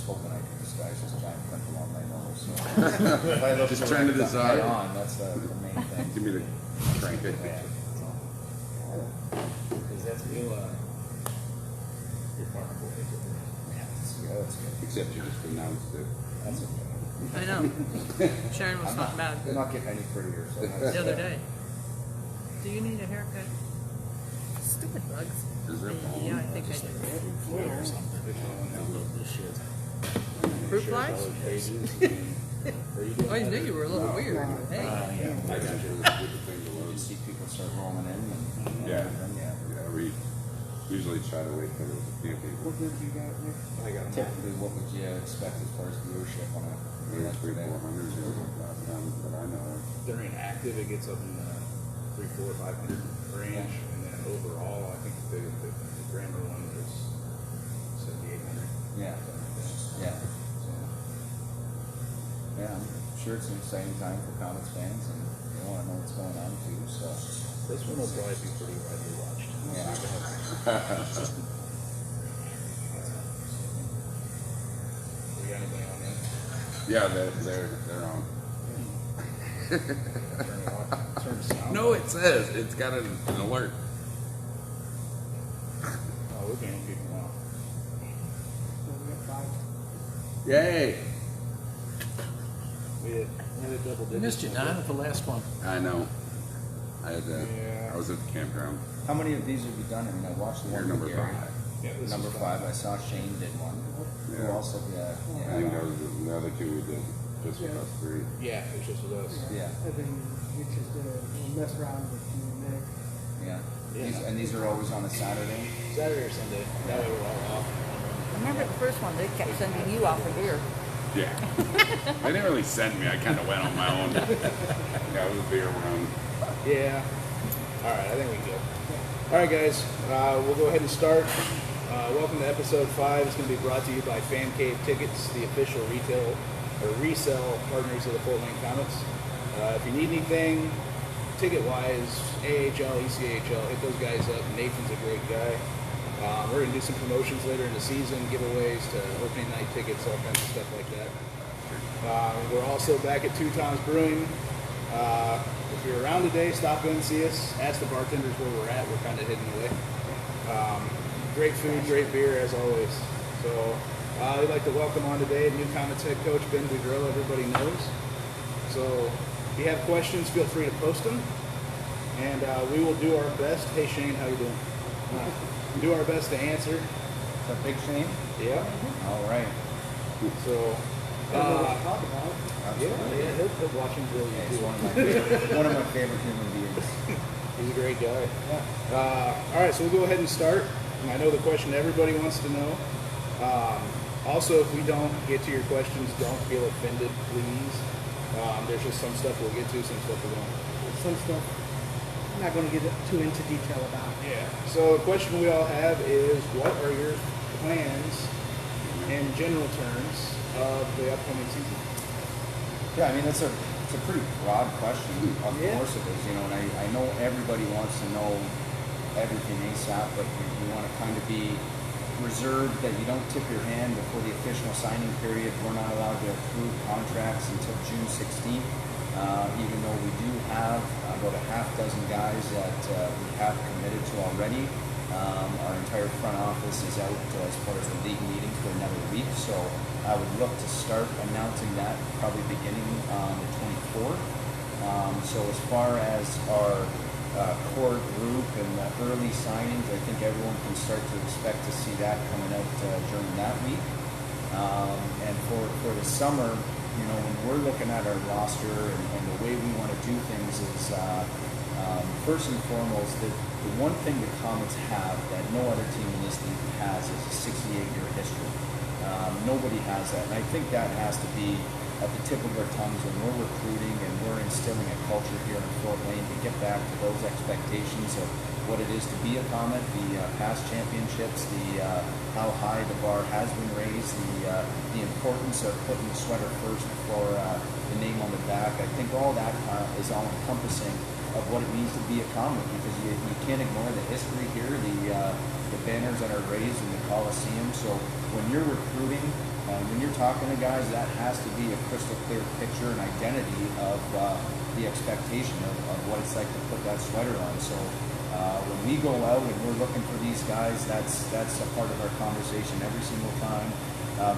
hoping this guy's just giant pimple on my nose. So if I look just turn to the side. on, that's the main thing. Give me the crank it. Yeah. Because that's real, remarkable. Yeah, that's good. Except you just pronounced it. That's okay. I know. Sharon was not bad They're not getting any prettier. So the other day. Do you need a haircut? Stupid bugs. Is there Yeah, I think I do. Or something. I love this shit. Fruit flies? I I knew you were a little weird. Hey. yeah. I got you. you just see people start rolling in. And, Yeah. yeah. Yeah, we usually try to wait for the few people. What did you got here? I got them. Typically, what would you expect as far as viewership on a Maybe 300, 400 last time that I know of. During active, it gets up in the 300, 400, 500 range, and then overall, I think the grammar one was 7,800. Yeah. Yeah. So, Yeah, I'm sure it's an exciting time for Komets fans, and they want to know what's going on too. So this one will probably be pretty widely watched. yeah. We got anybody on there? Yeah, they're on. Turn sound. No, it says it's got an alert. Oh, we're getting people now. Yay! We had a double digit. I missed you, Don, at the last one. I know. I had Yeah. I was at the campground. How many of these have you done? I mean, I watched the You're one number with Gary. 5. Yeah, this Number is 5, I saw Shane did one. Who Yeah. else? Yeah. I think that was the other 2 we did just with us 3. Yeah, it's just with us. Yeah. And then we just did a mess around with you and Nick. Yeah. Yeah. These are always on a Saturday. Saturday or Sunday. That way we're all off. Remember the first one? They kept sending you off of here. Yeah. They didn't really send me. I kind of went on my own. Yeah, it was a bigger run. Yeah. All right, I think we go. All right, guys, we'll go ahead and start. Welcome to episode 5. It's going to be brought to you by Fan Cave Tickets, the official retail or resale partners of the Fort Wayne Komets. If you need anything ticket-wise, AHL, ECHL, hit those guys up. Nathan's a great guy. We're going to do some promotions later in the season, giveaways to opening night tickets, all kinds of stuff like that. We're also back at Two Tom's Brewing. If you're around today, stop in, see us. Ask the bartenders where we're at. We're kind of hidden away. Great food, great beer, as always. So I'd like to welcome on today new Komets head coach, Ben Boudreau. Everybody knows. So if you have questions, feel free to post them. And we will do our best. Hey, Shane, how you doing? Do our best to answer. Is that Big Shane? Yeah. All right. So, I don't know what to talk about. yeah, he'll watch and drill Yeah, you he's too. one of my favorite human beings. He's a great guy. All right, so we'll go ahead and start. And I know the question everybody wants to know. Also, if we don't get to your questions, don't feel offended, please. There's just some stuff we'll get to, some stuff we won't. Some stuff I'm not going to get too into detail about. Yeah. So the question we all have is, what are your plans in general terms of the upcoming season? Yeah, I mean, it's a pretty broad question. Of Yeah. course it is, you know, and I know everybody wants to know everything ASAP, but you want to kind of be reserved that you don't tip your hand before the official signing period. We're not allowed to approve contracts until June 16th, even though we do have about a half dozen guys that we have committed to already. Our entire front office is out as far as the league meeting for another week, so I would look to start announcing that probably beginning on the 24th. So as far as our core group and the early signings, I think everyone can start to expect to see that coming out during that week. And for the summer, you know, when we're looking at our roster and the way we want to do things is, first and foremost, the one thing the Komets have that no other team in this league has is a 68-year history. Nobody has that, and I think that has to be at the tip of our tongues when we're recruiting and we're instilling a culture here in Fort Wayne to get back to those expectations of what it is to be a Komet, the past championships, the how high the bar has been raised, the importance of putting the sweater first before the name on the back. I think all that is all encompassing of what it means to be a Komet, because you can't ignore the history here, the banners that are raised in the Coliseum. So when you're recruiting, when talking to guys, that has to be a crystal clear picture and identity of the expectation of what it's like to put that sweater on. So when we go out and we're looking for these guys, that's a part of our conversation every single time.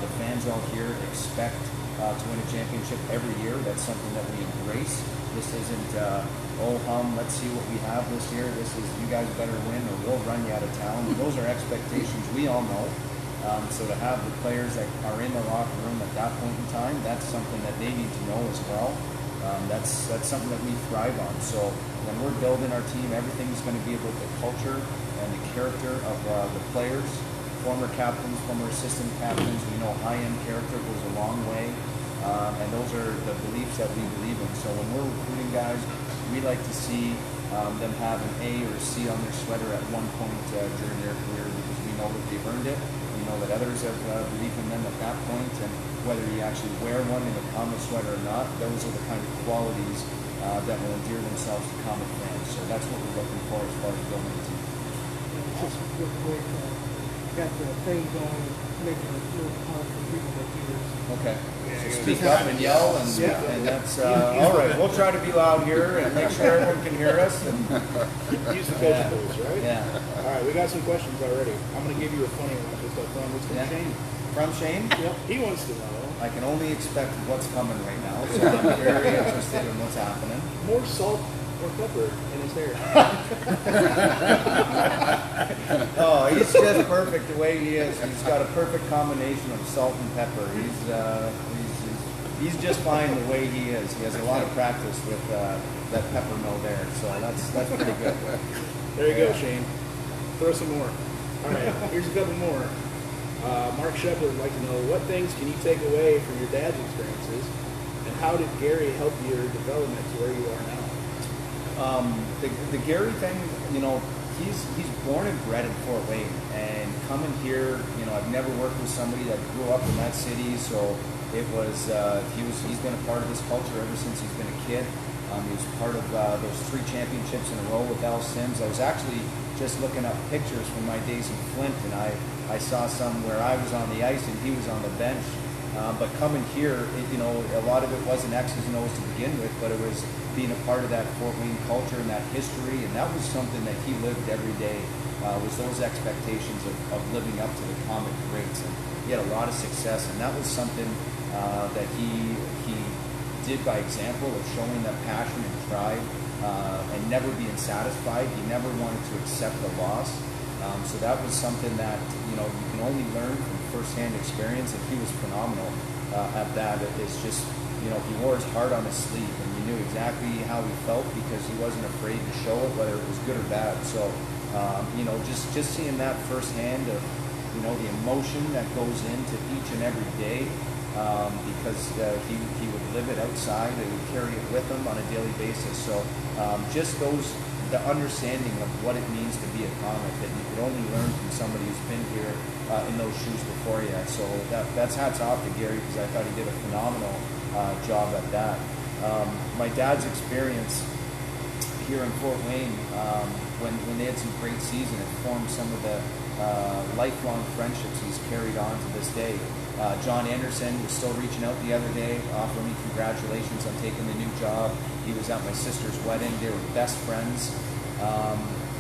The fans out here expect to win a championship every year. That's something that we embrace. This isn't, oh hum, let's see what we have this year. This is, you guys better win or we'll run you out of town. And those are expectations we all know. So to have the players that are in the locker room at that point in time, that's something that they need to know as well. That's something that we thrive on. So when we're building our team, everything's going to be about the culture and the character of the players, former captains, former assistant captains. We know high-end character goes a long way, and those are the beliefs that we believe in. So when we're recruiting guys, we like to see them have an A or a C on their sweater at one point during their career, because we know that they've earned it. We know that others have belief in them at that point, and whether you actually wear one in a Komet sweater or not, those are the kind of qualities that will endear themselves to Komet fans. So that's what we're looking for as far as building a team. Just real quick, got the thing going, making it a little hard for people that hear. Okay. Yeah, So you speak gotta- up and yell, and that's all right. We'll try to be loud here and make sure everyone can hear us. And Use the coaching tools, right? yeah, All right, we got some questions already. I'm going to give you a funny one just up front. It's from Yeah. Shane. from Shane, Yep. He wants to know, I can only expect what's coming right now. So I'm very interested in what's happening. more salt or pepper in his hair? Oh, he's just perfect the way he is. He's got a perfect combination of salt and pepper. He's just fine the way he is. He has a lot of practice with that pepper mill there, so that's pretty good. There you go, Shane. Throw some more. All right, here's a couple more. Mark Shepard would like to know, what things can you take away from your dad's experiences, and how did Gary help your development to where you are now? The Gary thing, you know, he's born and bred in Fort Wayne, and coming here, you know, I've never worked with somebody that grew up in that city, so it was he's been a part of this culture ever since he's been a kid. He was part of those 3 championships in a row with Al Sims. I was actually just looking up pictures from my days in Flint, and I saw some where I was on the ice and he was on the bench. But coming here, you know, a lot of it wasn't X's and O's to begin with, but it was being a part of that Fort Wayne culture and that history, and that was something that he lived every day, was those expectations of living up to the Komet greats. And he had a lot of success, and that was something that he did by example of showing that passion and pride, and never being satisfied. He never wanted to accept the loss. So that was something that, you know, you can only learn from firsthand experience, and he was phenomenal at that. It's just, you know, he wore his heart on his sleeve, and you knew exactly how he felt because he wasn't afraid to show it, whether it was good or bad. So, you know, just seeing that firsthand of, you know, the emotion that goes into each and every day, because he would live it outside, he would carry it with him on a daily basis. So just the understanding of what it means to be a Komet that you could only learn from somebody who's been here in those shoes before you. So that's hats off to Gary, because I thought he did a phenomenal job at that. My dad's experience here in Fort Wayne, when they had some great season, it formed some of the lifelong friendships he's carried on to this day. John Anderson was still reaching out the other day, offering me congratulations on taking the new job. He was at my sister's wedding. They were best friends,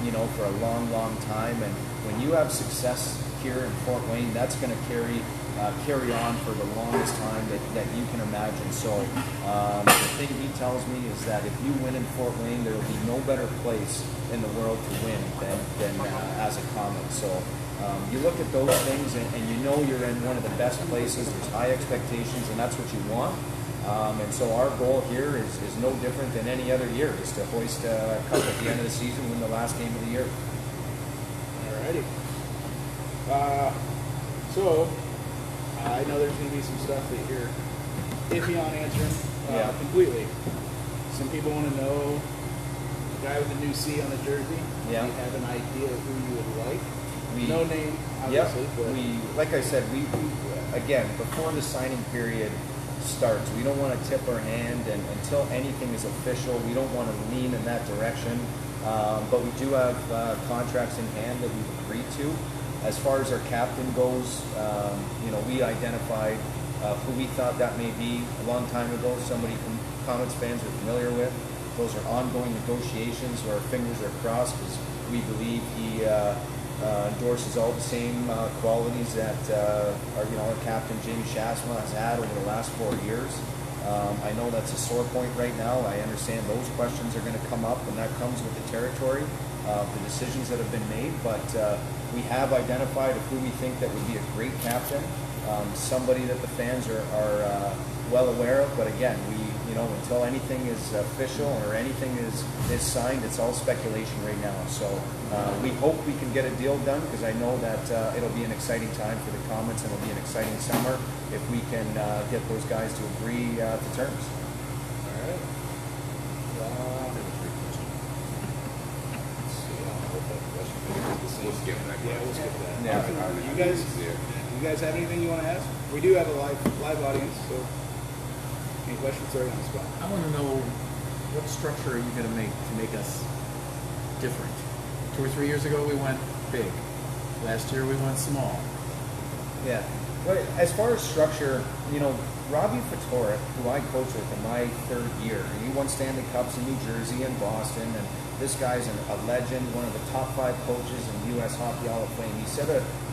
you know, for a long, long time. And when you have success here in Fort Wayne, that's going to carry on for the longest time that you can imagine. So the thing he tells me is that if you win in Fort Wayne, there will be no better place in the world to win than as a Komet. So you look at those things and you know you're in one of the best places. There's high expectations, and that's what you want. And so our goal here is no different than any other year, is to hoist a cup at the end of the season, win the last game of the year. Alrighty. So, I know there's going to be some stuff that you're iffy on answering completely. Some people want to know the guy with the new C on the jersey. Yeah. Do you have an idea of who you would like? We- No name, obviously. But Like I said, we again, before the signing period starts, we don't want to tip our hand, and until anything is official, we don't want to lean in that direction. But we do have contracts in hand that we've agreed to. As far as our captain goes, you know, we identified who we thought that may be a long time ago, somebody Komets fans are familiar with. Those are ongoing negotiations, so our fingers are crossed because we believe he endorses all the same qualities that our captain Jamie Shasma has had over the last 4 years. I know that's a sore point right now. I understand those questions are going to come up, and that comes with the territory, the decisions that have been made. But we have identified who we think that would be a great captain, somebody that the fans are well aware of. But again, until anything is official or anything is signed, it's all speculation right now. So we hope we can get a deal done, because I know that it'll be an exciting time for the Komets, and it'll be an exciting summer if we can get those guys to agree to terms. All right. Let's see. I don't know if that question is the same. We'll skip that Yeah, we'll question. skip that. Yeah. You guys have anything you want to ask? We do have a live audience, so any questions? Throw it on the spot. I want to know, what structure are you going to make us different? 2 or 3 years ago we went big. Last year we went small. Yeah. But as far as structure, Robbie Fatorik, who I coach with in my 3rd year, he won Stanley Cups in New Jersey and Boston, and this guy's a legend, one of the top 5 coaches in U.S. Hockey Hall of Fame. He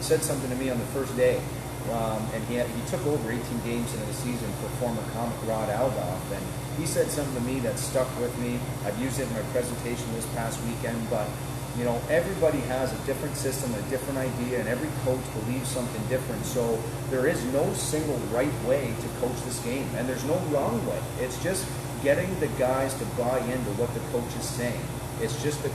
said something to me on the first day, and he took over 18 games into the season for former Comet Rod Aldoff, and he said something to me that stuck with me. I've used it in my presentation this past weekend, but everybody has a different system, a different idea, and every coach believes something different. So there is no single right way to coach this game, and there's no wrong way. It's just getting the guys to buy into what the coach is saying. It's just the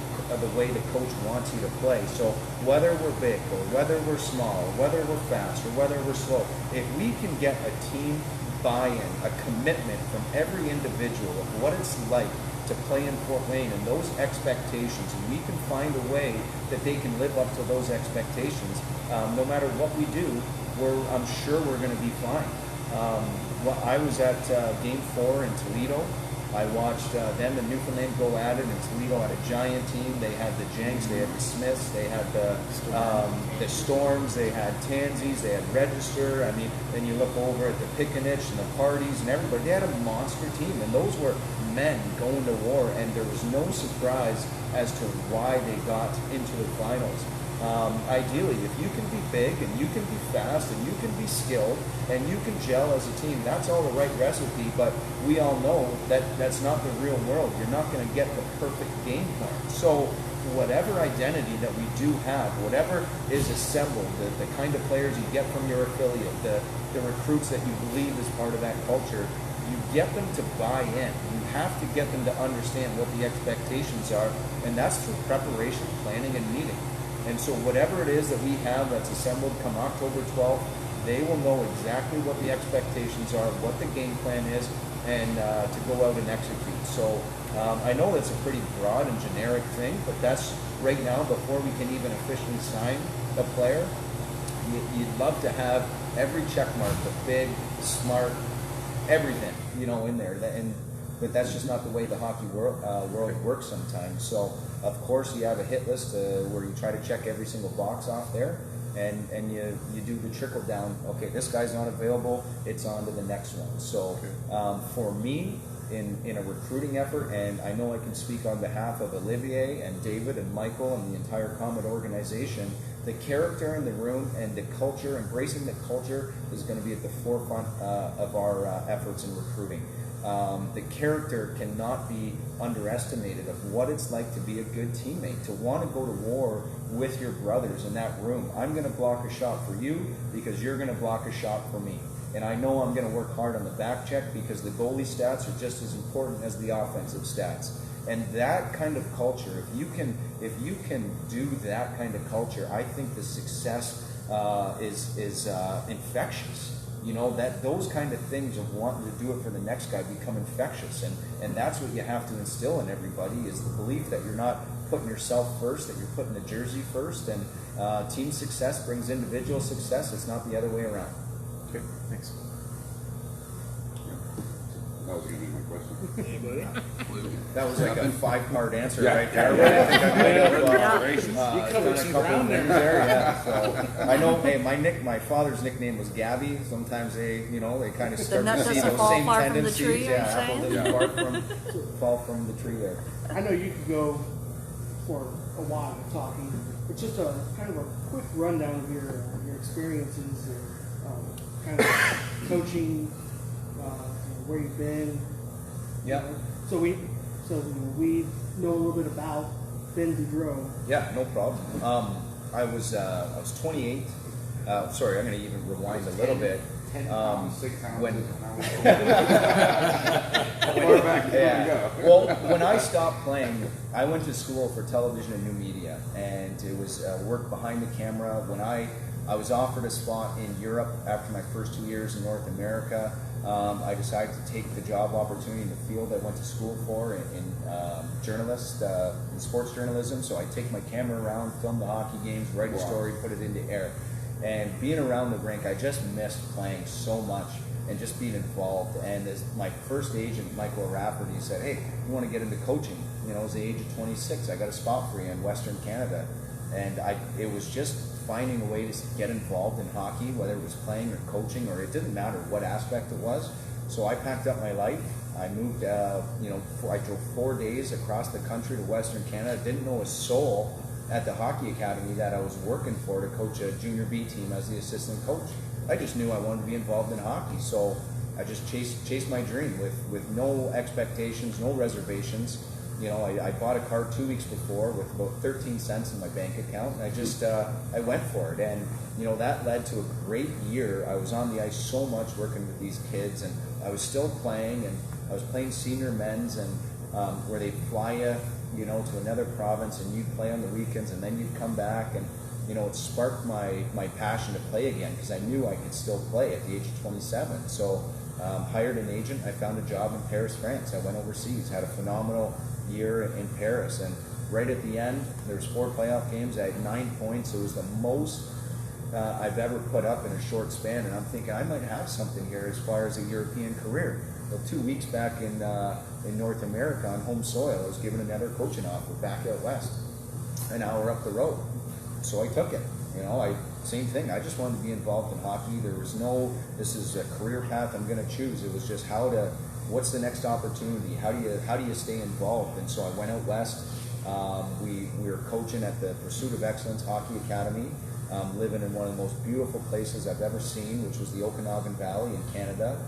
way the coach wants you to play. So whether we're big or whether we're small or whether we're fast or whether we're slow, if we can get a team buy-in, a commitment from every individual of what it's like to play in Fort Wayne and those expectations, and we can find a way that they can live up to those expectations, no matter what we do, I'm sure we're going to be fine. I was at Game 4 in Toledo. I watched them and Newfoundland go at it, and Toledo had a giant team. They had the Jenks, they had the Smiths, they had the Storms, they had Tansies, they had Register. I mean, then you look over at the Pickenich and the Parties and everybody. They had a monster team, and those were men going to war, and there was no surprise as to why they got into the finals. Ideally, if you can be big and you can be fast and you can be skilled and you can gel as a team, that's all the right recipe. But we all know that that's not the real world. You're not going to get the perfect game plan. So whatever identity that we do have, whatever is assembled, the kind of players you get from your affiliate, the recruits that you believe is part of that culture, you get them to buy in. You have to get them to understand what the expectations are, and that's through preparation, planning, and meeting. And so whatever it is that we have that's assembled come October 12th, they will know exactly what the expectations are, what the game plan is, and to go out and execute. So I know that's a pretty broad and generic thing, but that's right now, before we can even officially sign a player, you'd love to have every check mark, the big, smart, everything, in there. But that's just not the way the hockey world works sometimes. So, of course, you have a hit list where you try to check every single box off there, and you do the trickle down. Okay, this guy's not available, it's on to the next one. So, for me, in a recruiting effort, and I know I can speak on behalf of Olivier and David and Michael and the entire Comet organization, the character in the room and the culture, embracing the culture, is going to be at the forefront of our efforts in recruiting. The character cannot be underestimated of what it's like to be a good teammate, to want to go to war with your brothers in that room. I'm going to block a shot for you because you're going to block a shot for me. And I know I'm going to work hard on the back check because the goalie stats are just as important as the offensive stats. And that kind of culture, if you can do that kind of culture, I think the success is infectious. That those kind of things of wanting to do it for the next guy become infectious, and that's what you have to instill in everybody, is the belief that you're not putting yourself first, that you're putting the jersey first, and team success brings individual success. It's not the other way around. Okay, thanks. That was going to be my question. Anybody? That was like a 5-part answer Yeah. right there. I think I might have, Gracious. You covered done a some couple ground things there. Yeah, so I know. Hey, my father's nickname was Gabby. Sometimes they kind of start nut to see doesn't those fall same far from the tendencies. tree, you're Yeah, apple saying? doesn't Yeah. fall from the tree there. I know you could go for a while talking, but just a kind of a quick rundown of your experiences, kind of coaching, where you've been. Yeah. So we know a little bit about Ben Boudreau. Yeah, no problem. I was 28. Sorry, I'm going to even rewind a little bit. 10 pounds, 6 ounces. When Far back yeah. you go. Well, when I stopped playing, I went to school for television and new media, and it was work behind the camera. When I was offered a spot in Europe after my first 2 years in North America, I decided to take the job opportunity in the field I went to school for in sports journalism. So I take my camera around, film the hockey games, write a story, put it into air. And being around the rink, I just missed playing so much and just being involved. And as my first agent, Michael Rafferty, said, "Hey, you want to get into coaching?" It was the age of 26. I got a spot for you in Western Canada. And it was just finding a way to get involved in hockey, whether it was playing or coaching, or it didn't matter what aspect it was. So I packed up my life. I moved, I drove 4 days across the country to Western Canada. Didn't know a soul at the hockey academy that I was working for to coach a junior B team as the assistant coach. I just knew I wanted to be involved in hockey. So I just chased my dream with no expectations, no reservations. I bought a car 2 weeks before with about 13 cents in my bank account, and I just I went for it. And that led to a great year. I was on the ice so much working with these kids, and I was still playing, and I was playing senior men's, and where they fly you to another province, and you'd play on the weekends, and then you'd come back, and it sparked my passion to play again, because I knew I could still play at the age of 27. So hired an agent. I found a job in Paris, France. I went overseas, had a phenomenal year in Paris, and right at the end, there's 4 playoff games. I had 9 points. It was the most I've ever put up in a short span, and I'm thinking I might have something here as far as a European career. Well, 2 weeks back in North America on home soil, I was given another coaching offer back out west, an hour up the road. So I took it. Same thing. I just wanted to be involved in hockey. There was no, this is a career path I'm going to choose. It was just what's the next opportunity? How do you stay involved? And so I went out west. We were coaching at the Pursuit of Excellence Hockey Academy, living in one of the most beautiful places I've ever seen, which was the Okanagan Valley in Canada.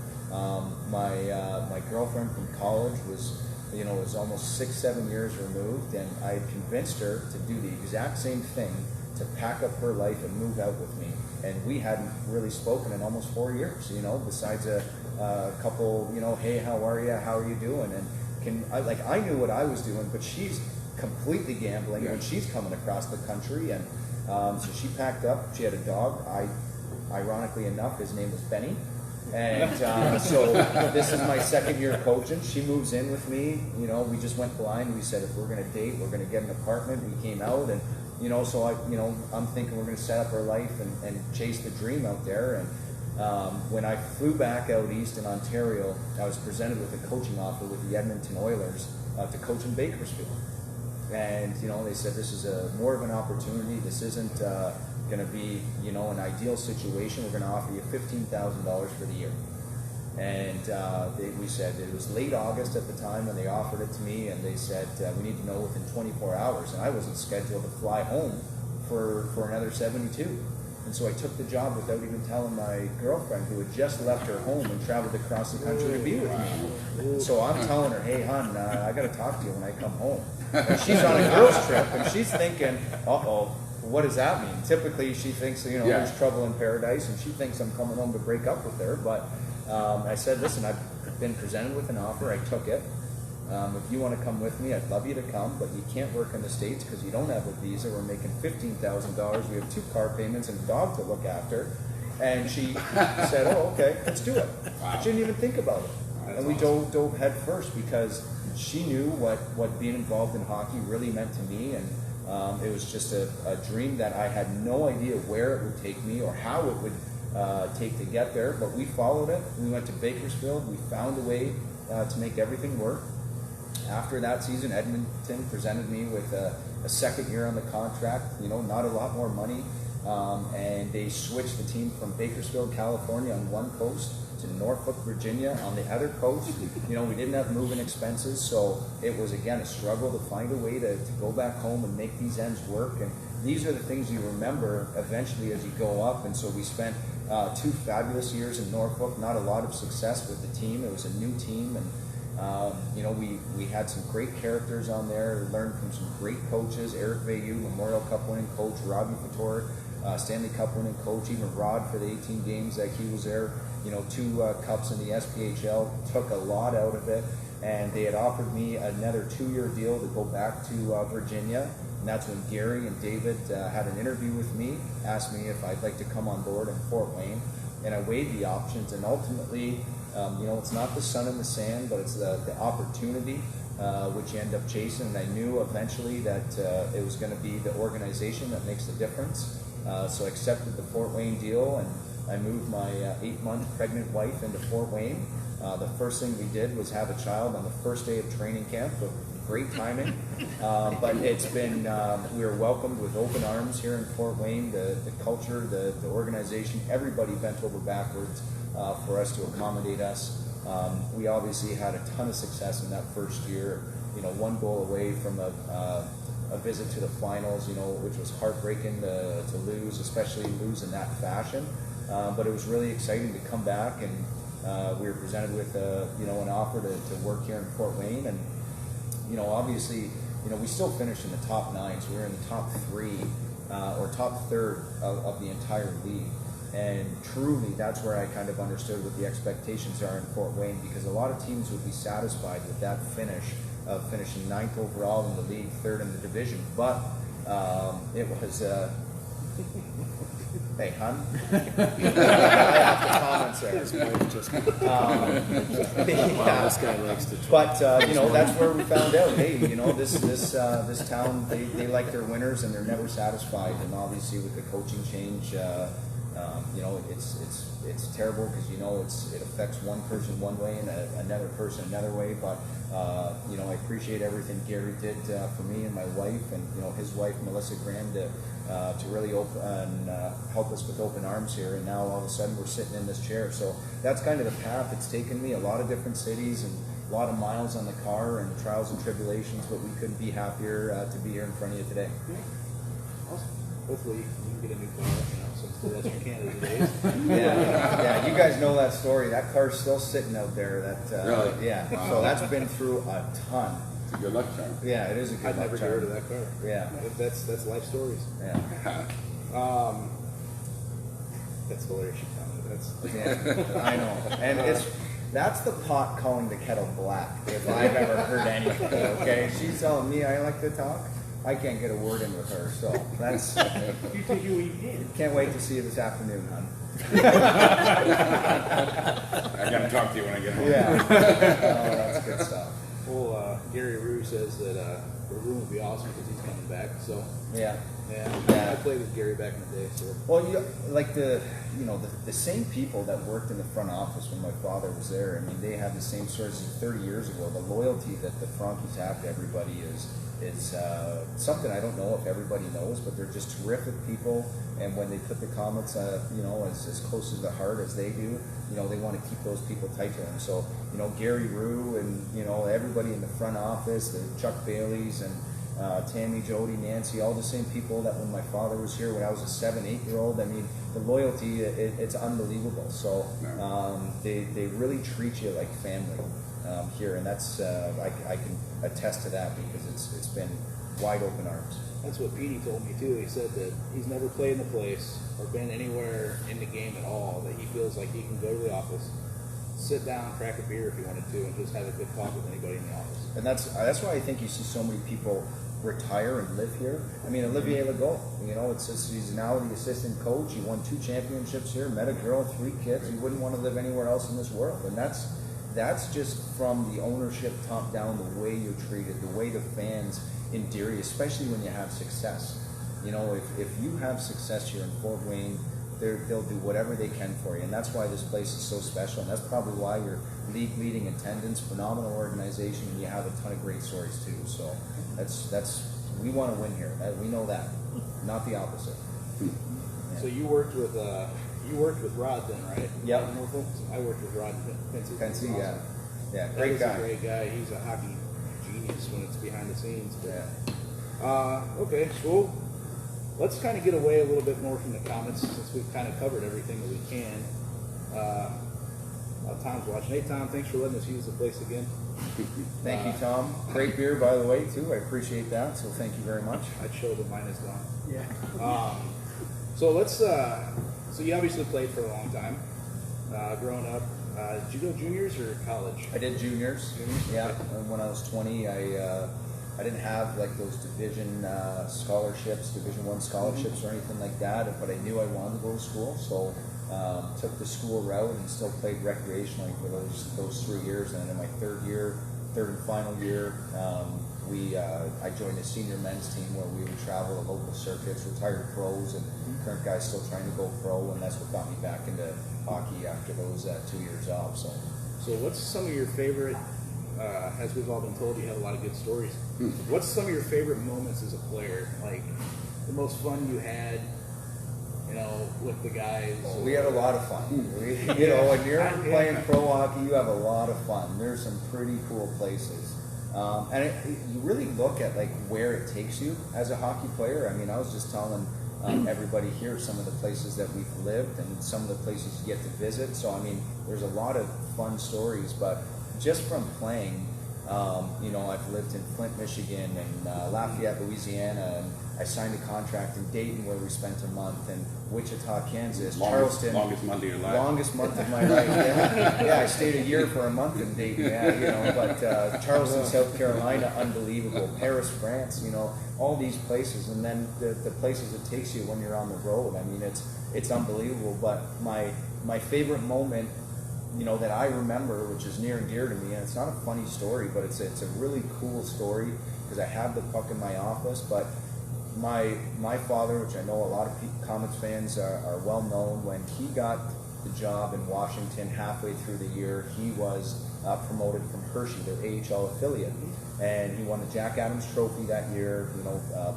My girlfriend from college was almost 6-7 years removed, and I had convinced her to do the exact same thing, to pack up her life and move out with me. And we hadn't really spoken in almost 4 years, besides a couple, hey, how are you? How are you doing? And I knew what I was doing, but she's completely gambling when she's coming across the country. And so she packed up. She had a dog. Ironically enough, his name was Benny. And so this is my 2nd year coaching. She moves in with me. We just went blind. We said, if we're going to date, we're going to get an apartment. We came out, and so I'm thinking we're going to set up our life and chase the dream out there. And when I flew back out east in Ontario, I was presented with a coaching offer with the Edmonton Oilers to coach in Bakersfield. And they said, this is more of an opportunity. This isn't going to be an ideal situation. We're going to offer you $15,000 for the year. And we said, it was late August at the time when they offered it to me, and they said, we need to know within 24 hours. And I wasn't scheduled to fly home for another 72. And so I took the job without even telling my girlfriend, who had just left her home and traveled across the country to be with me. So I'm telling her, hey, hon, I got to talk to you when I come home. And she's on a girls' trip, and she's thinking, uh-oh, what does that mean? Typically, she thinks, there's trouble in paradise, and she thinks I'm coming home to break up with her. But I said, listen, I've been presented with an offer. I took it. If you want to come with me, I'd love you to come, but you can't work in the States because you don't have a visa. We're making $15,000. We have 2 car payments and a dog to look after. And she said, oh, okay, let's do it. Wow. She didn't even think about it. That's And we awesome. dove head first, because she knew what being involved in hockey really meant to me. And it was just a dream that I had no idea where it would take me or how it would take to get there. But we followed it. We went to Bakersfield. We found a way to make everything work. After that season, Edmonton presented me with a second year on the contract, not a lot more money, and they switched the team from Bakersfield, California on one coast to Norfolk, Virginia on the other coast. We didn't have moving expenses, so it was, again, a struggle to find a way to go back home and make these ends work. And these are the things you remember eventually as you go up. And so we spent 2 fabulous years in Norfolk, not a lot of success with the team. It was a new team, and we had some great characters on there, learned from some great coaches, Eric Vayu, Memorial Cup winning coach, Robbie Fator, Stanley Cup winning coach, even Rod for the 18 games that he was there, 2 cups in the SPHL, took a lot out of it, and they had offered me another 2-year deal to go back to Virginia, and that's when Gary and David had an interview with me, asked me if I'd like to come on board in Fort Wayne, and I weighed the options, and ultimately, it's not the sun in the sand, but it's the opportunity which you end up chasing. And I knew eventually that it was going to be the organization that makes the difference. So I accepted the Fort Wayne deal, and I moved my 8-month pregnant wife into Fort Wayne. The first thing we did was have a child on the first day of training camp. Great timing, but it's been, we were welcomed with open arms here in Fort Wayne. The culture, the organization, everybody bent over backwards for us to accommodate us. We obviously had a ton of success in that first year, 1 goal away from a visit to the finals, which was heartbreaking to lose, especially lose in that fashion. But it was really exciting to come back, and we were presented with an offer to work here in Fort Wayne. And obviously, we still finished in the top 9, so we were in the top 3 or top third of the entire league. And truly, that's where I kind of understood what the expectations are in Fort Wayne, because a lot of teams would be satisfied with that finish of finishing 9th overall in the league, 3rd in the division. But it was hey, hun. I have the comments there. His wife just. Yeah. This guy likes to. But that's where we found out. Hey, this town, they like their winners and they're never satisfied. And obviously, with the coaching change, it's terrible because it affects one person one way and another person another way. But I appreciate everything Gary did for me and my wife, and his wife Melissa Graham to really help us with open arms here. And now all of a sudden we're sitting in this chair. So that's kind of the path it's taken me. A lot of different cities and a lot of miles on the car and trials and tribulations, but we couldn't be happier to be here in front of you today. Awesome. Hopefully you can get a new car, since the Western Canada days. Yeah, you guys know that story. That car's still sitting out there. Really? Yeah. Wow. So that's been through a ton. It's a good luck charm. Yeah, it is a good I'd luck never get charm. rid of that car. Yeah. That's life stories. Yeah. That's hilarious. You found it. Yeah. I know. And that's the pot calling the kettle black, if I've ever heard anything. Okay, she's telling me I like to talk. I can't get a word in with her, so that's. You think you did? Can't wait to see you this afternoon, hon. I gotta talk to you when I get home. Yeah. Oh, that's good stuff. Well, Gary Rue says that the room would be awesome because he's coming back. So Yeah. yeah, I played with Gary back in the day. So Well, like the same people that worked in the front office when my father was there. I mean, they have the same sort of 30 years ago. The loyalty that the Frankies have to everybody is something I don't know if everybody knows, but they're just terrific people. And when they put the Komets, as close to the heart as they do, they want to keep those people tight to them. So, Gary Rue and everybody in the front office, the Chuck Baileys and Tammy, Jody, Nancy, all the same people that when my father was here when I was a 7-8-year-old. I mean, the loyalty, it's unbelievable. So they really treat you like family here, and that's I can attest to that because it's been wide open arms. that's what Petey told me too. He said that he's never played in the place or been anywhere in the game at all. That he feels like he can go to the office, sit down, crack a beer if he wanted to, and just have a good talk with anybody in the office. And that's why I think you see so many people retire and live here. I mean, Olivier Legault, it's just, he's now the assistant coach. He won 2 championships here, met a girl, 3 kids. He wouldn't want to live anywhere else in this world. And that's just from the ownership top down, the way you're treated, the way the fans endear you, especially when you have success. If you have success here in Fort Wayne, they'll do whatever they can for you, and that's why this place is so special, and that's probably why you're leading attendance, phenomenal organization, and you have a ton of great stories too. So that's we want to win here. We know that, not the opposite. Yeah. So you worked with Rod then, right? Yep. I worked with Rod Pensy. Pensy, Awesome. yeah, That great is guy. a great guy. He's a hockey genius when it's behind the scenes. But, Yeah. okay, well, let's kind of get away a little bit more from the Komets since we've kind of covered everything that we can. Tom's watching. Hey, Tom, thanks for letting us use the place again. Thank you, Tom. Great beer, by the way, too. I appreciate that. So thank you very much. I'd show that mine is gone. Yeah. So let's. So you obviously played for a long time, growing up. Did you go juniors or college? I did juniors. Yeah. And when I was 20, I didn't have like those Division scholarships, Division I scholarships or anything like that. But I knew I wanted to go to school, so took the school route and still played recreationally for those 3 years. And then in my third and final year, I joined a senior men's team where we would travel to local circuits, retired pros and current guys still trying to go pro, and that's what got me back into hockey after those 2 years off. So what's some of your favorite? As we've all been told, you have a lot of good stories. What's some of your favorite moments as a player? Like the most fun you had, with the guys? we had a lot of fun. When you're playing pro hockey, you have a lot of fun. There's some pretty cool places. You really look at like where it takes you as a hockey player. I mean, I was just telling everybody here some of the places that we've lived and some of the places you get to visit. So I mean, there's a lot of fun stories. But just from playing, I've lived in Flint, Michigan, and Lafayette, Louisiana, and I signed a contract in Dayton where we spent a month, and Wichita, Kansas, Charleston. Longest month of your life. Longest month of my life. Yeah, I stayed a year for a month in Dayton. But Charleston, South Carolina, unbelievable. Paris, France. All these places, and then the places it takes you when you're on the road. I mean, it's unbelievable. But my favorite moment, that I remember, which is near and dear to me, and it's not a funny story, but it's a really cool story because I have the puck in my office. But my father, which I know a lot of Komets fans are well known, when he got the job in Washington halfway through the year, he was promoted from Hershey, their AHL affiliate, and he won the Jack Adams Trophy that year.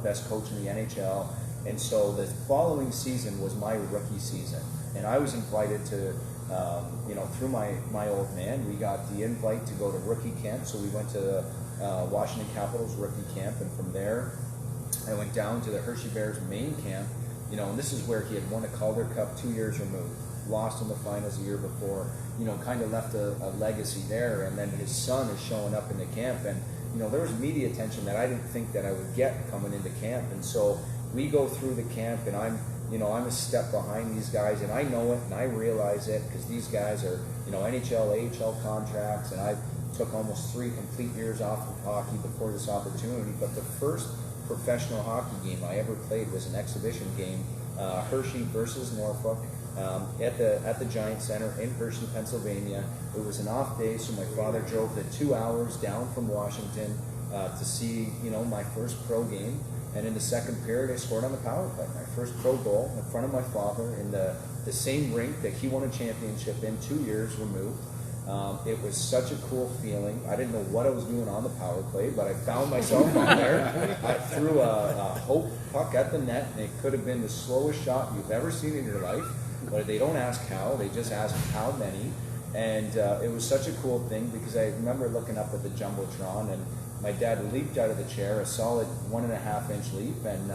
Best coach in the NHL. And so the following season was my rookie season, and I was invited to. Through my old man, we got the invite to go to rookie camp. So we went to the Washington Capitals rookie camp, and from there, I went down to the Hershey Bears main camp. And this is where he had won a Calder Cup 2 years removed, lost in the finals a year before. Kind of left a legacy there, and then his son is showing up in the camp, and there was media attention that I didn't think that I would get coming into camp, and so we go through the camp, and I'm a step behind these guys, and I know it, and I realize it, because these guys are, NHL, AHL contracts, and I took almost 3 complete years off of hockey before this opportunity. But the first professional hockey game I ever played was an exhibition game, Hershey versus Norfolk, at the Giant Center in Hershey, Pennsylvania. It was an off day, so my father drove the 2 hours down from Washington to see, my first pro game. And in the second period, I scored on the power play. My first pro goal in front of my father in the same rink that he won a championship in 2 years removed. It was such a cool feeling. I didn't know what I was doing on the power play, but I found myself on there. I threw a hope puck at the net, and it could have been the slowest shot you've ever seen in your life. But they don't ask how, they just ask how many. And it was such a cool thing because I remember looking up at the Jumbotron, and my dad leaped out of the chair, a solid 1.5-inch leap, and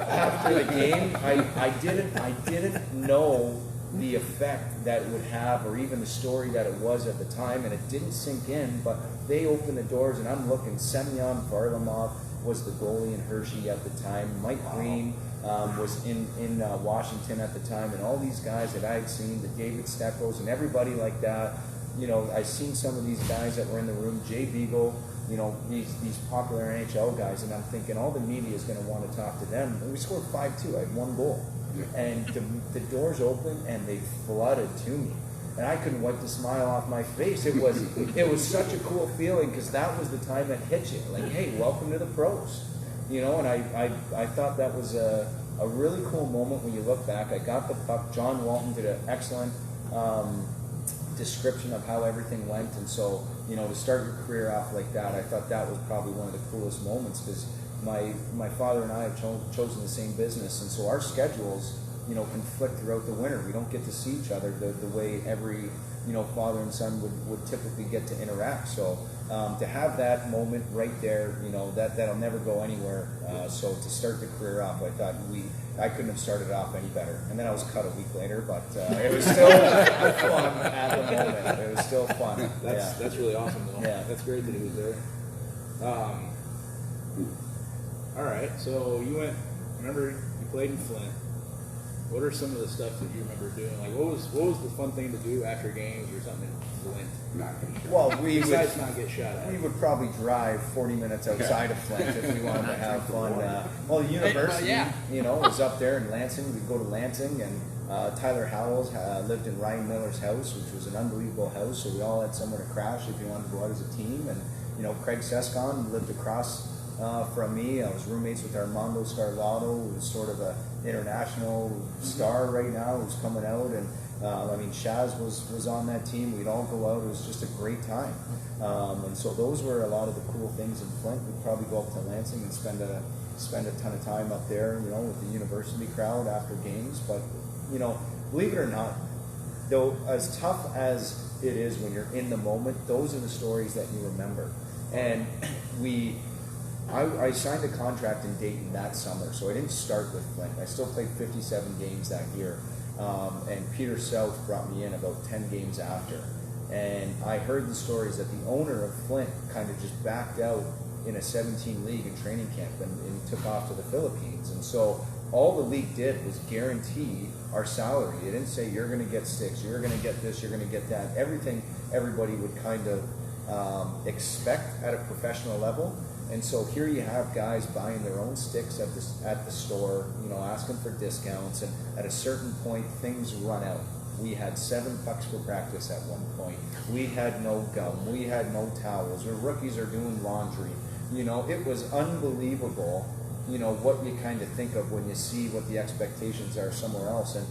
after the game, I didn't know the effect that it would have, or even the story that it was at the time, and it didn't sink in. But they opened the doors, and I'm looking. Semyon Varlamov was the goalie in Hershey at the time. Mike Green was in Washington at the time, and all these guys that I had seen, the David Steckles and everybody like that. I seen some of these guys that were in the room, Jay Beagle, these popular NHL guys, and I'm thinking all the media is going to want to talk to them. And we scored 5-2. I had 1 goal. And the doors opened, and they flooded to me. And I couldn't wipe the smile off my face. It was such a cool feeling, because that was the time it hit you. Like, hey, welcome to the pros. And I thought that was a a really cool moment when you look back. I got the puck. John Walton did an excellent description of how everything went, and so to start your career off like that, I thought that was probably one of the coolest moments, because my father and I have chosen the same business, and so our schedules conflict throughout the winter. We don't get to see each other the way every father and son would typically get to interact. So to have that moment right there, that'll never go anywhere. So to start the career off, I thought I couldn't have started off any better. And then I was cut a week later, but it was still fun at the moment. It was still fun. That's really awesome, though. Yeah. That's great that he was there. All right, so remember you played in Flint. What are some of the stuff that you remember doing? Like, what was the fun thing to do after games or something in Flint? Not gonna show. Well, Besides not get shot at. we would probably drive 40 minutes outside of Flint if we wanted to have fun. The university, was up there in Lansing. We'd go to Lansing, and Tyler Howells lived in Ryan Miller's house, which was an unbelievable house. So we all had somewhere to crash if you wanted to go out as a team. And Craig Sescon lived across from me. I was roommates with Armando Scarlato, who's sort of an international star right now, who's coming out, and Shaz was on that team. We'd all go out. It was just a great time, and so those were a lot of the cool things in Flint. We'd probably go up to Lansing and spend a ton of time up there, with the university crowd after games. But believe it or not, though, as tough as it is when you're in the moment, those are the stories that you remember. And I signed a contract in Dayton that summer, so I didn't start with Flint. I still played 57 games that year, and Peter South brought me in about 10 games after. And I heard the stories that the owner of Flint kind of just backed out in a 17 league in training camp and took off to the Philippines. And so all the league did was guarantee our salary. It didn't say you're going to get sticks, you're going to get this, you're going to get that. Everything everybody would kind of expect at a professional level. And so here you have guys buying their own sticks at the store, asking for discounts, and at a certain point things run out. We had 7 pucks for practice at one point. We had no gum. We had no towels. Our rookies are doing laundry. It was unbelievable, what you kind of think of when you see what the expectations are somewhere else. And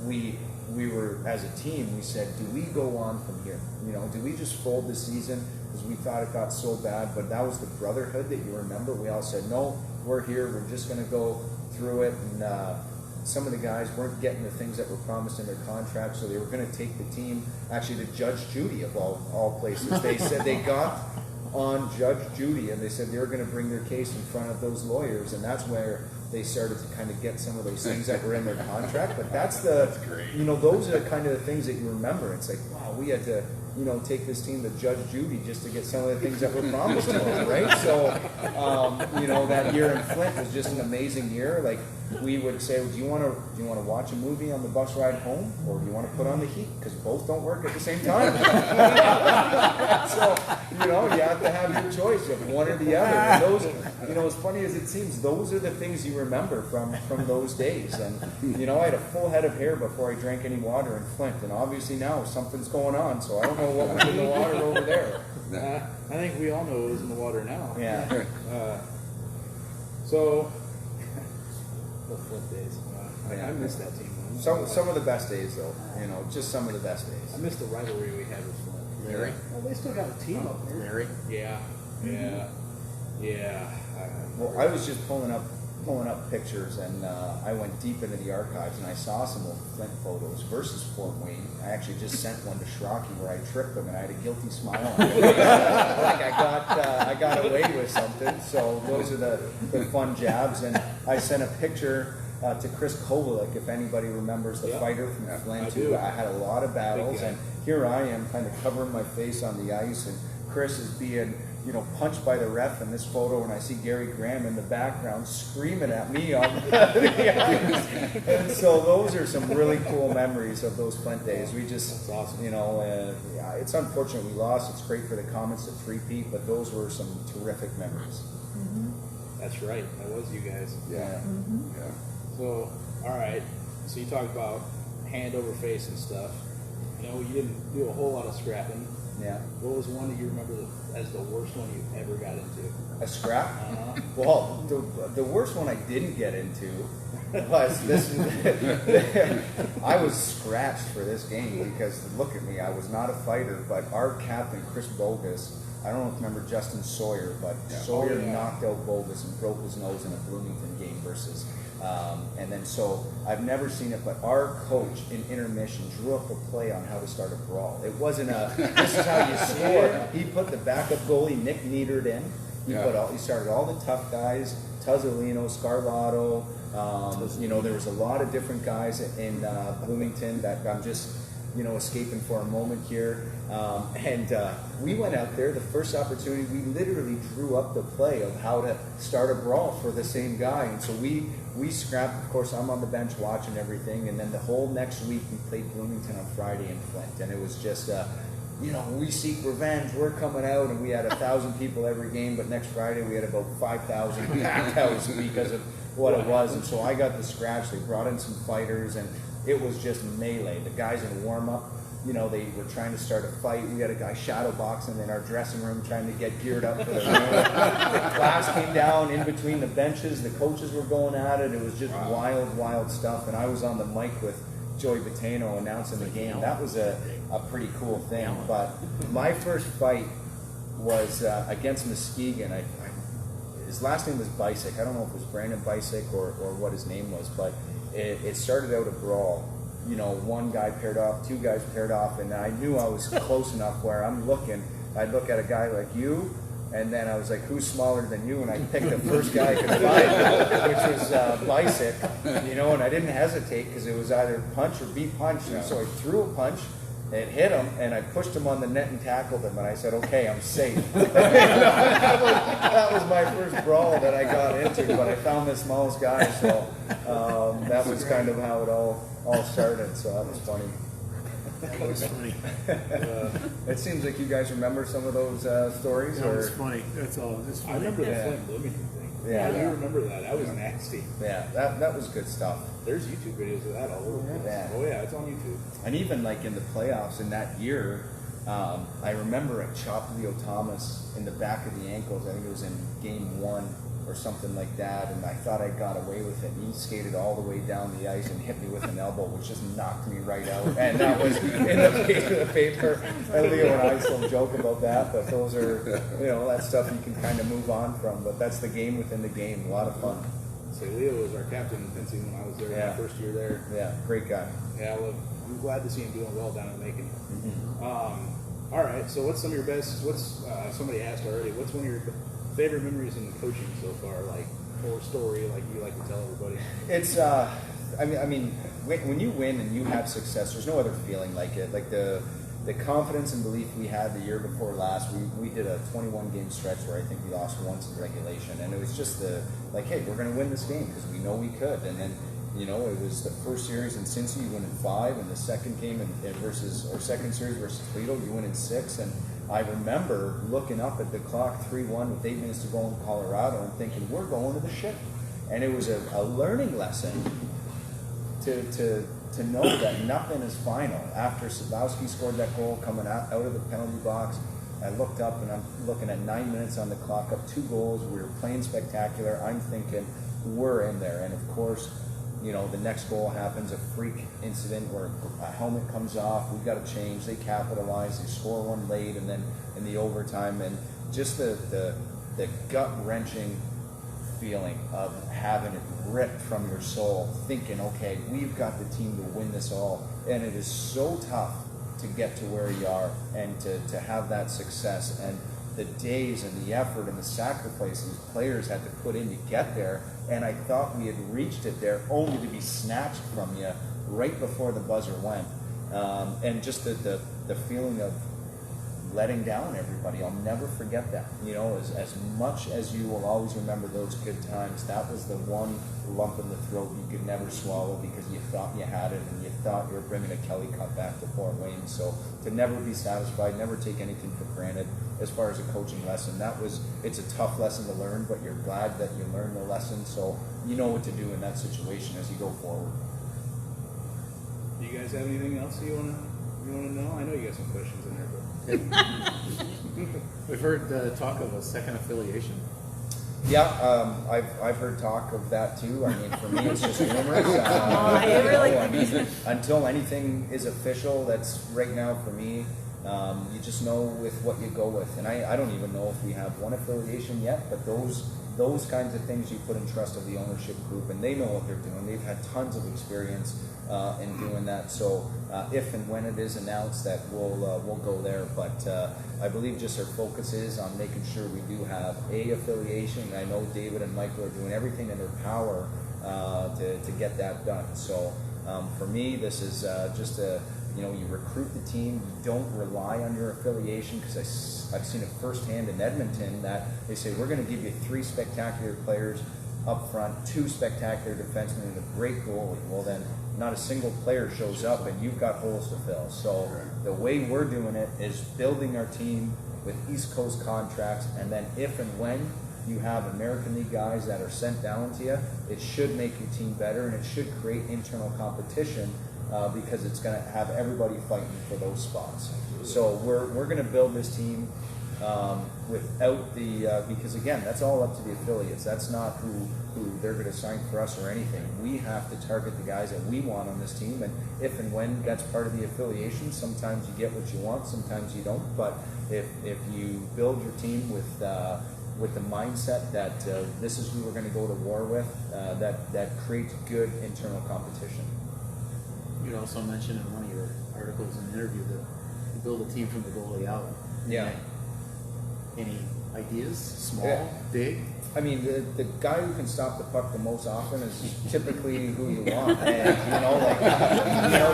we were, as a team, we said, do we go on from here? Do we just fold the season? Because we thought it got so bad, but that was the brotherhood that you remember. We all said, no, we're here. We're just going to go through it. And some of the guys weren't getting the things that were promised in their contract, so they were going to take the team, actually to Judge Judy of all places. They said they got on Judge Judy, and they said they were going to bring their case in front of those lawyers, and that's where they started to kind of get some of those things that were in their contract. But that's great. Those are the kind of the things that you remember. It's like, wow, we had to, take this team to Judge Judy just to get some of the things that were promised to us, right? So, that year in Flint was just an amazing year. Like, we would say, do you want to watch a movie on the bus ride home, or do you want to put on the heat? Because both don't work at the same time. So, you have to have your choice of one or the other. And those, as funny as it seems, those are the things you remember from those days. And, I had a full head of hair before I drank any water in Flint. And obviously now something's going on, so I don't know what was in the water over there. I think we all know what was in the water now. Yeah. So, the Flint days. I missed that team. Some of the best days, though. Just some of the best I days. missed the rivalry we had with Flint. Larry. Well, they still got a team up there. Larry. Yeah. Well, I was just pulling up pictures, and I went deep into the archives, and I saw some old Flint photos versus Fort Wayne. I actually just sent one to Schrocky where I tripped him, and I had a guilty smile on it. Like I got away with something. So those are the fun jabs. And I sent a picture to Chris Kovalik, if anybody remembers the fighter from Flint. I do. I had a lot of battles, and here I am kind of covering my face on the ice, and Chris is being punched by the ref in this photo, and I see Gary Graham in the background screaming at me on the ice. And so those are some really cool memories of those Flint days. We just, That's awesome. It's unfortunate we lost. It's great for the Komets to three-peat, but those were some terrific memories. That's right. That was you guys. Yeah. Yeah. So, all right. So you talk about hand over face and stuff. You didn't do a whole lot of scrapping. Yeah. What was one that you remember as the worst one you ever got into? A scrap? Uh-huh. Well, the worst one I didn't get into was this. I was scratched for this game because, look at me, I was not a fighter, but our captain, Chris Bogus, I don't know if you remember Justin Sawyer, but Sawyer Oh, yeah. knocked out Bogus and broke his nose in a Bloomington game versus. And then so I've never seen it, but our coach in intermission drew up a play on how to start a brawl. It wasn't a this is how you score. He put the backup goalie Nick Niedert in. He started all the tough guys, Tuzzolino, Scarlato. There was a lot of different guys in Bloomington that I'm just escaping for a moment here. We went out there, the first opportunity, we literally drew up the play of how to start a brawl for the same guy. And so we scrapped. Of course, I'm on the bench watching everything. And then the whole next week, we played Bloomington on Friday in Flint. And it was just, we seek revenge. We're coming out. And we had 1,000 people every game. But next Friday, we had about 5,000 packed house because of what it was. And so I got the scratch. They brought in some fighters. And it was just melee. The guys in warm-up, they were trying to start a fight. We had a guy shadow boxing in our dressing room trying to get geared up for the class came down in between the benches. The coaches were going at it. It was just wild stuff. And I was on the mic with Joey Batano announcing the game. That was a pretty cool thing. But my first fight was against Muskegon. His last name was Bisick. I don't know if it was Brandon Bisick or what his name was, but it started out a brawl. One guy paired off, two guys paired off, and I knew I was close enough where I'd look at a guy like you, and then I was like, who's smaller than you? And I picked the first guy I could find, which was Bisick, and I didn't hesitate because it was either punch or be punched. And so I threw a punch, it hit him, and I pushed him on the net and tackled him, and I said, okay, I'm safe. that was my first brawl that I got into, but I found the smallest guy, so that was kind of how it all started, so that was funny. That was funny. It seems like you guys remember some of those stories. That was funny. That's all. It's funny. I remember the Flint Bloomington thing. Yeah. I remember that. That was nasty. Yeah, that was good stuff. There's YouTube videos of that all over. Yeah. Oh yeah, it's on YouTube. And even like in the playoffs in that year, I remember I chopped Leo Thomas in the back of the ankles. I think it was in game 1 or something like that, and I thought I got away with it. He skated all the way down the ice and hit me with an elbow, which just knocked me right out. And that was in the paper. And Leo and I still joke about that, but those are, that stuff you can kind of move on from. But that's the game within the game. A lot of fun. So Leo was our captain in fencing when I was there Yeah. my first year there. Yeah, great guy. Yeah, well, I'm glad to see him doing well down in Macon. Mm-hmm. All right, so what's some of your best? Somebody asked already? What's one of your favorite memories in the coaching so far? Like, or story like you like to tell everybody? It's when you win and you have success, there's no other feeling like it. Like the confidence and belief we had the year before last, we did a 21 game stretch where I think we lost once in regulation, and it was just hey, we're going to win this game because we know we could. And then it was the first series in Cincy, you win in 5, and the second game second series versus Toledo, you win in 6. And I remember looking up at the clock 3-1 with 8 minutes to go in Colorado and thinking, we're going to the ship. And it was a learning lesson to know that nothing is final. After Sadowski scored that goal coming out of the penalty box, I looked up and I'm looking at 9 minutes on the clock, up 2 goals. We were playing spectacular. I'm thinking, we're in there. And of course, the next goal happens, a freak incident where a helmet comes off. We've got to change. They capitalize. They score one late, and then in the overtime, and just the gut-wrenching feeling of having it ripped from your soul, thinking, okay, we've got the team to win this all. And it is so tough to get to where you are and to have that success. And the days and the effort and the sacrifices players had to put in to get there. And I thought we had reached it there only to be snatched from you right before the buzzer went. And just the feeling of letting down everybody. I'll never forget that. As much as you will always remember those good times, that was the one lump in the throat you could never swallow because you thought you had it and you thought you were bringing a Kelly Cup back to Fort Wayne. So to never be satisfied, never take anything for granted as far as a coaching lesson, it's a tough lesson to learn, but you're glad that you learned the lesson, so you know what to do in that situation as you go forward. Do you guys have anything else you want to You want to know? I know you got some questions in there, but We've heard talk of a second affiliation. Yeah, I've heard talk of that too. I mean, for me, it's just rumors. I really I mean, until anything is official, that's right now for me. You just know with what you go with, and I don't even know if we have one affiliation yet. But those kinds of things you put in trust of the ownership group, and they know what they're doing. They've had tons of experience in doing that. So if and when it is announced, that we'll go there. But I believe just our focus is on making sure we do have a affiliation. And I know David and Michael are doing everything in their power to get that done. So for me, this is just a, you recruit the team. You don't rely on your affiliation, because I've seen it firsthand in Edmonton that they say, we're going to give you 3 spectacular players up front, 2 spectacular defensemen, and a great goalie. Well, then not a single player shows up, and you've got holes to fill. So the way we're doing it is building our team with East Coast contracts, and then if and when you have American League guys that are sent down to you, it should make your team better, and it should create internal competition. Because it's going to have everybody fighting for those spots. So we're going to build this team without the because again, that's all up to the affiliates. That's not who they're going to sign for us or anything. We have to target the guys that we want on this team, and if and when that's part of the affiliation, sometimes you get what you want, sometimes you don't. But if you build your team with the mindset that this is who we're going to go to war with, that creates good internal competition. You also mentioned in one of your articles in the interview that you build a team from the goalie out. Yeah. Any ideas? Small, Yeah. big? I mean, the guy who can stop the puck the most often is typically who you want. And,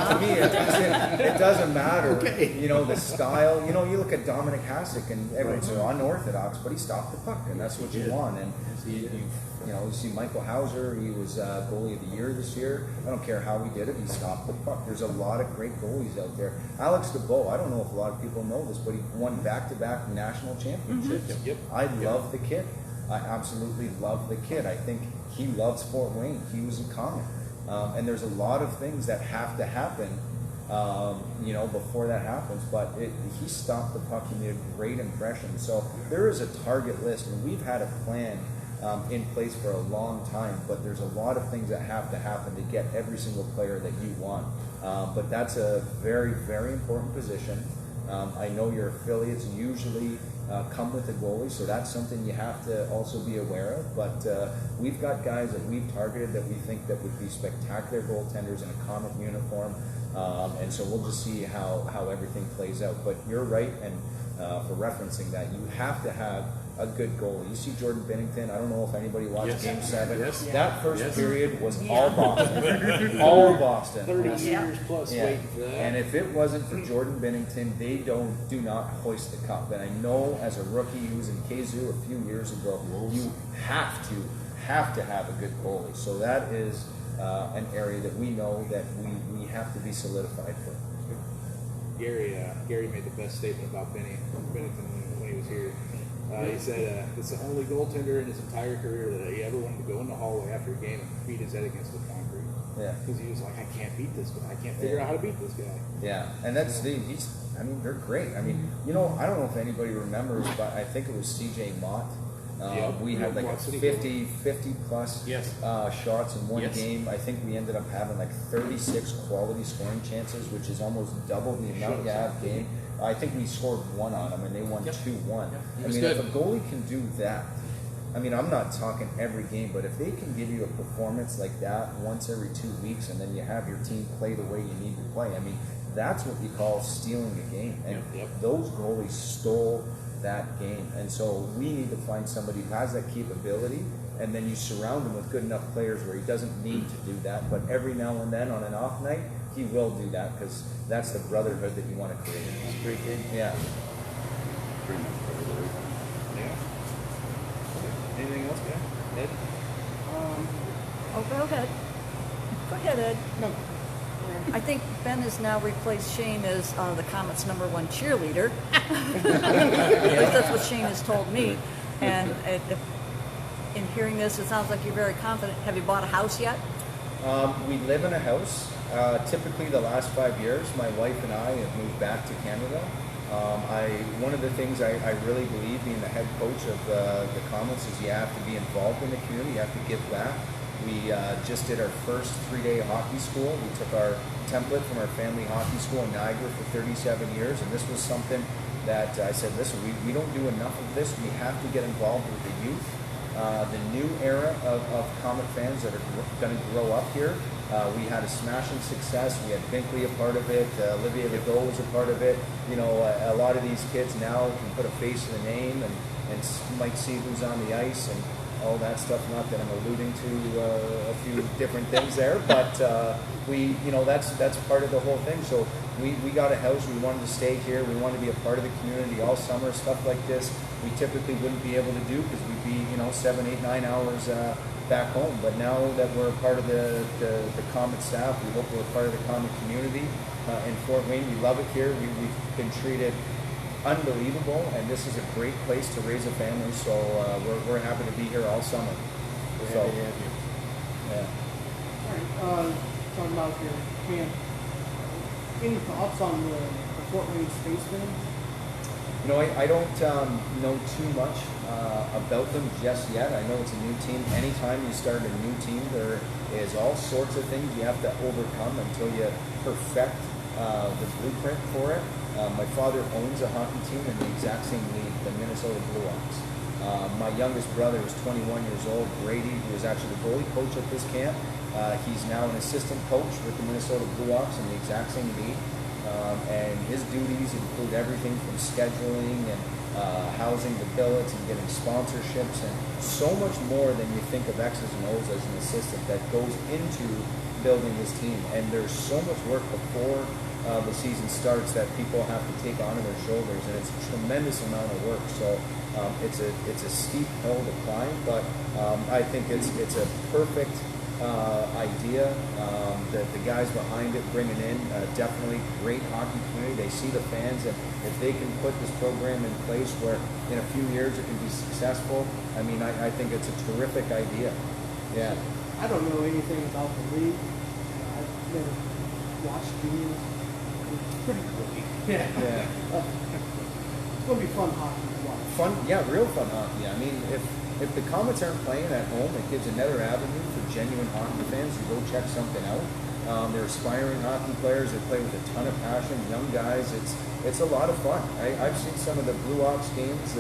to me, it doesn't matter. Okay. The style. You look at Dominic Hasek, and everyone's unorthodox, but he stopped the puck, and that's what you want. And you see Michael Hauser, he was goalie of the year this year. I don't care how he did it, he stopped the puck. There's a lot of great goalies out there. Alex DeBow, I don't know if a lot of people know this, but he won back-to-back national championships. Mm-hmm. Yep. I love the kid. I absolutely love the kid. I think he loves Fort Wayne. He was a Comet. And there's a lot of things that have to happen, before that happens. But he stopped the puck. He made a great impression. So there is a target list, and we've had a plan in place for a long time. But there's a lot of things that have to happen to get every single player that you want. But that's a very, very important position. I know your affiliates usually come with a goalie, so that's something you have to also be aware of. But we've got guys that we've targeted that we think that would be spectacular goaltenders in a Comet uniform, and so we'll just see how everything plays out. But you're right, and for referencing that, you have to have a good goalie. You see Jordan Bennington. I don't know if anybody watched Game 7. Yes. That first period was all Boston. All Boston. 30 years plus waiting for that. And if it wasn't for Jordan Bennington, they do not hoist the cup. And I know as a rookie who was in KZU a few years ago, you have to have a good goalie. So that is an area that we know that we have to be solidified for. Gary made the best statement about Bennington when he was here. He said it's the only goaltender in his entire career that he ever wanted to go in the hallway after a game and beat his head against the concrete. Yeah. Because he was like, I can't beat this guy. I can't figure out how to beat this guy. Yeah, and that's they're great. I mean, I don't know if anybody remembers, but I think it was CJ Mott. We had like a 50 plus Yes. shots in one Yes. game. I think we ended up having like 36 quality scoring chances, which is almost double the amount you have game. I think we scored 1 on them, and they won 2-1. I mean, good. if a goalie can do that, I mean, I'm not talking every game, but if they can give you a performance like that once every 2 weeks, and then you have your team play the way you need to play, I mean, that's what you call stealing a game. And those goalies stole that game. And so we need to find somebody who has that capability, and then you surround him with good enough players where he doesn't need to do that. But every now and then on an off night, he will do that, because that's the brotherhood that you want to create. That's a great game. Yeah. Pretty much covered everything. Yeah. Anything else, guy? Ed? Oh, go ahead. Go ahead, Ed. No. I think Ben has now replaced Shane as the Comets' #1 cheerleader. At least that's what Shane has told me. And in hearing this, it sounds like you're very confident. Have you bought a house yet? We live in a house. Typically, the last 5 years, my wife and I have moved back to Canada. One of the things I really believe, being the head coach of the Komets, is you have to be involved in the community. You have to give back. We just did our first 3-day hockey school. We took our template from our family hockey school in Niagara for 37 years, and this was something that I said, listen, we don't do enough of this. We have to get involved with the youth. The new era of Komet fans that are going to grow up here. We had a smashing success. We had Binkley a part of it. Olivier Legault was a part of it. You know, a lot of these kids now can put a face to the name and might see who's on the ice and all that stuff. Not that I'm alluding to a few different things there, but that's part of the whole thing. So we got a house. We wanted to stay here. We wanted to be a part of the community all summer. Stuff like this we typically wouldn't be able to do because we'd be 7, 8, 9 hours back home. But now that we're a part of the Komet staff, we hope we're a part of the Komet community in Fort Wayne. We love it here. We've been treated unbelievable, and this is a great place to raise a family. So we're happy to be here all summer. We're happy to have you. Yeah. All right, talking about your camp, any thoughts on the Fort Wayne Spacemen? I don't know too much about them just yet. I know it's a new team. Anytime you start a new team, there is all sorts of things you have to overcome until you perfect the blueprint for it. My father owns a hockey team in the exact same league, the Minnesota Blue Ops. My youngest brother is 21 years old, Brady, who is actually the goalie coach at this camp. He's now an assistant coach with the Minnesota Blue Ops in the exact same league. And his duties include everything from scheduling and housing the billets and getting sponsorships and so much more than you think of X's and O's as an assistant that goes into building this team. And there's so much work before the season starts that people have to take onto their shoulders, and it's a tremendous amount of work. So it's a steep hill to climb, but I think it's a perfect idea. The guys behind it bringing in definitely great hockey community. They see the fans, and if they can put this program in place where in a few years it can be successful, I mean, I think it's a terrific idea. Yeah. I don't know anything about the league. I've never watched games. It's pretty cool. Yeah. Yeah. It's going to be fun hockey to watch. Fun, yeah, real fun hockey. I mean, if the Komets aren't playing at home, it gives another avenue for genuine hockey fans to go check something out. They're aspiring hockey players. They play with a ton of passion, young guys. It's a lot of fun. I've seen some of the Blue Ops games.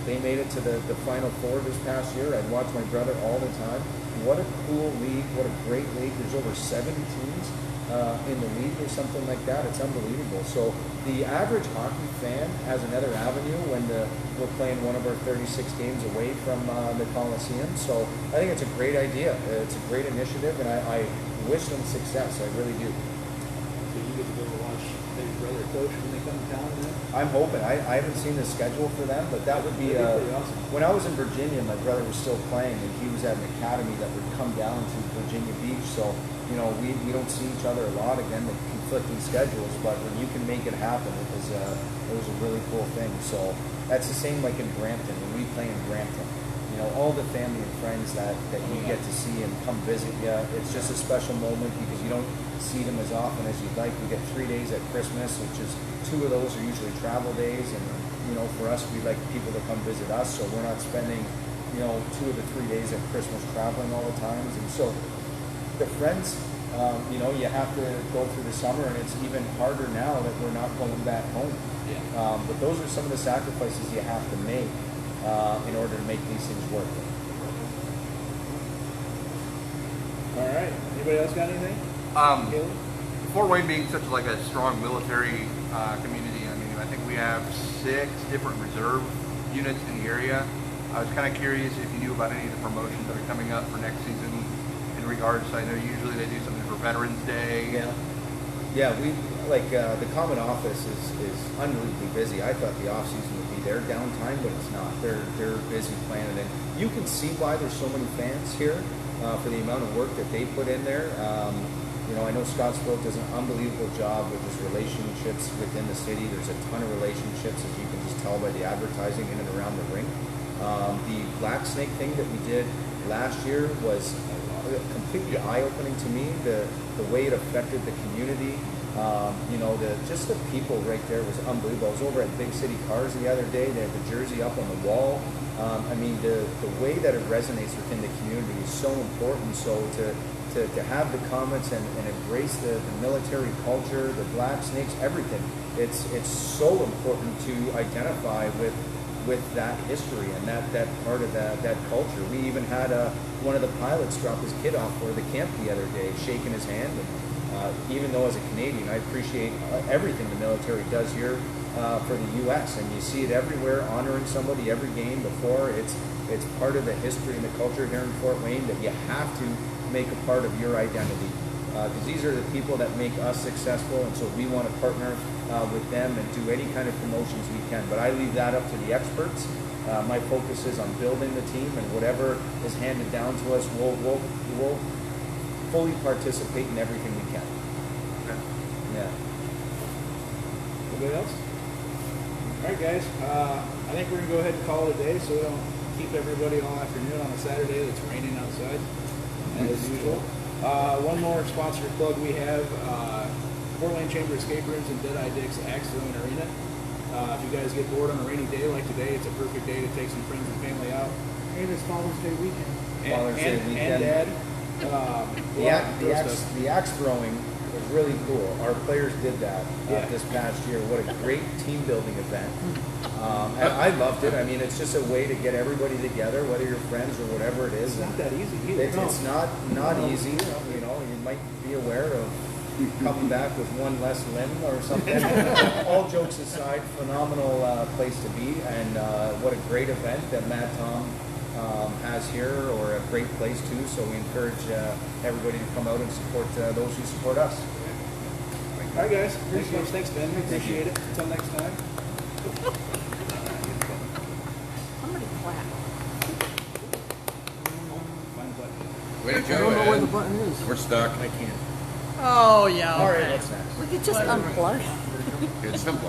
They made it to the Final Four this past year. I'd watch my brother all the time. What a cool league. What a great league. There's over 70 teams in the league or something like that. It's unbelievable. So the average hockey fan has another avenue when we're playing one of our 36 games away from the Coliseum. So I think it's a great idea. It's a great initiative, and I wish them success. I really do. So you get to go watch maybe brother coach when they come to town then? I'm hoping. I haven't seen the schedule for them, but that would be That'd be pretty awesome. When I was in Virginia, my brother was still playing, and he was at an academy that would come down to Virginia Beach. So, we don't see each other a lot. Again, the conflicting schedules, but when you can make it happen, it was a really cool thing. So that's the same like in Brampton, when we play in Brampton. All the family and friends that you get to see and come visit you, it's just a special moment because you don't see them as often as you'd like. We get 3 days at Christmas, which is 2 of those are usually travel days, and for us, we like people to come visit us, so we're not spending 2 of the 3 days at Christmas traveling all the times. And so the friends, you have to go through the summer, and it's even harder now that we're not going back home. Yeah. But those are some of the sacrifices you have to make in order to make these things work. All right. Anybody else got anything? Caleb? Fort Wayne being such like a strong military community, I mean, I think we have 6 different reserve units in the area. I was kind of curious if you knew about any of the promotions that are coming up for next season in regards to, I know usually they do something for Veterans Day. Yeah, we the Komet office is unbelievably busy. I thought the off season would be their downtime, but it's not. They're busy planning it. You can see why there's so many fans here for the amount of work that they put in there. I know Scott Spoke does an unbelievable job with his relationships within the city. There's a ton of relationships, as you can just tell by the advertising in and around the rink. The Black Snake thing that we did last year was completely eye-opening to me. The way it affected the community. You know, just the people right there was unbelievable. I was over at Big City Cars the other day. They had the jersey up on the wall. I mean, the way that it resonates within the community is so important. So to have the Komets and embrace the military culture, the black snakes, everything. It's so important to identify with that history and that part of that culture. We even had one of the pilots drop his kid off for the camp the other day, shaking his hand. And even though as a Canadian, I appreciate everything the military does here for the U.S. and you see it everywhere, honoring somebody every game before. It's part of the history and the culture here in Fort Wayne that you have to make a part of your identity. Because these are the people that make us successful, and so we want to partner with them and do any kind of promotions we can. But I leave that up to the experts. My focus is on building the team, and whatever is handed down to us, we'll fully participate in everything we can. Okay. Yeah. Anybody else? All right, guys. I think we're gonna go ahead and call it a day, so we don't keep everybody all afternoon on a Saturday that's raining outside, as usual. One more sponsor plug we have, Fort Wayne Chamber Escape Rooms and Deadeye Dick's Axe Throwing Arena. If you guys get bored on a rainy day like today, it's a perfect day to take some friends and family out. And it's Father's Day weekend. Father's Day weekend. And Dad. The axe throwing was really cool. Our players did that this past year. What a great team building event. And I loved it. I mean, it's just a way to get everybody together, whether you're friends or whatever it is. It's not that easy either. It's not easy. You know, you might be aware of coming back with one less limb or something. All jokes aside, phenomenal place to be, and what a great event that Matt Tom has here, or a great place too. So we encourage everybody to come out and support those who support us. All right, guys. Thanks much. Thanks, Ben. Appreciate it. Until next time. Somebody clap. Find the button. Way to I don't know go, where the Ed. button is. We're stuck. I can't. Oh, yeah. All right, okay. what's next? We could just unplug. It's simple.